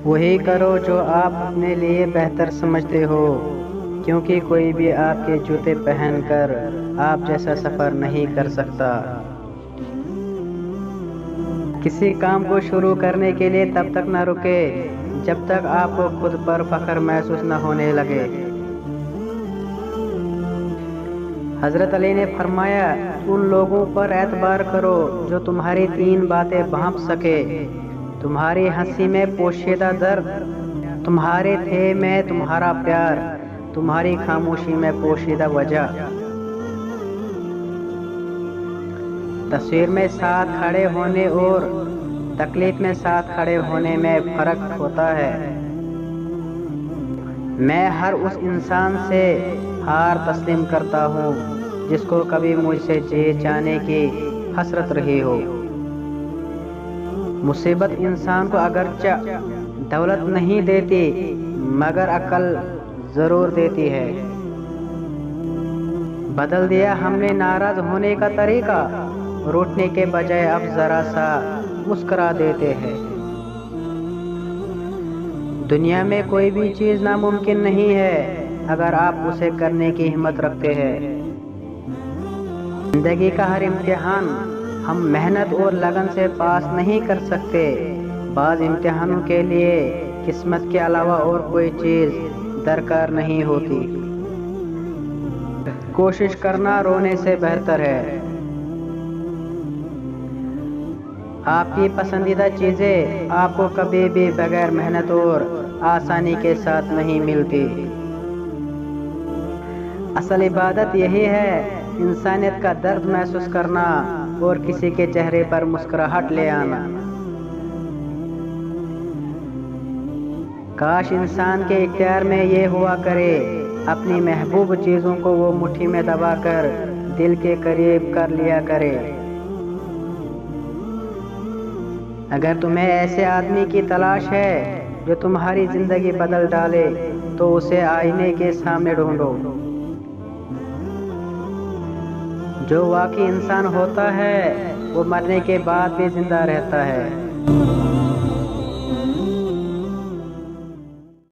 وہی کرو جو آپ اپنے لیے بہتر سمجھتے ہو، کیونکہ کوئی بھی آپ کے جوتے پہن کر آپ جیسا سفر نہیں کر سکتا۔ کسی کام کو شروع کرنے کے لیے تب تک نہ رکے جب تک آپ کو خود پر فخر محسوس نہ ہونے لگے۔ حضرت علی نے فرمایا، ان لوگوں پر اعتبار کرو جو تمہاری 3 باتیں بھانپ سکے: تمہاری ہنسی میں پوشیدہ درد، تمہارے تھے میں تمہارا پیار، تمہاری خاموشی میں پوشیدہ وجہ۔ تصویر میں ساتھ کھڑے ہونے اور تکلیف میں ساتھ کھڑے ہونے میں فرق ہوتا ہے۔ میں ہر اس انسان سے ہار تسلیم کرتا ہوں جس کو کبھی مجھ سے جی جانے کی حسرت رہی ہو۔ مصیبت انسان کو اگرچہ دولت نہیں دیتی مگر عقل ضرور دیتی ہے۔ بدل دیا ہم نے ناراض ہونے کا طریقہ، روٹنے کے بجائے اب ذرا سا مسکرا دیتے ہیں۔ دنیا میں کوئی بھی چیز ناممکن نہیں ہے اگر آپ اسے کرنے کی ہمت رکھتے ہیں۔ زندگی کا ہر امتحان ہم محنت اور لگن سے پاس نہیں کر سکتے۔ بعض امتحانوں کے لیے قسمت کے علاوہ اور کوئی چیز درکار نہیں ہوتی۔ کوشش کرنا رونے سے بہتر ہے۔ آپ کی پسندیدہ چیزیں آپ کو کبھی بھی بغیر محنت اور آسانی کے ساتھ نہیں ملتی۔ اصل عبادت یہی ہے، انسانیت کا درد محسوس کرنا اور کسی کے چہرے پر مسکراہٹ لے آنا۔ کاش انسان کے اختیار میں یہ ہوا کرے، اپنی محبوب چیزوں کو وہ مٹھی میں دبا کر دل کے قریب کر لیا کرے۔ اگر تمہیں ایسے آدمی کی تلاش ہے جو تمہاری زندگی بدل ڈالے تو اسے آئینے کے سامنے ڈھونڈو۔ جو واقعی انسان ہوتا ہے وہ مرنے کے بعد بھی زندہ رہتا ہے۔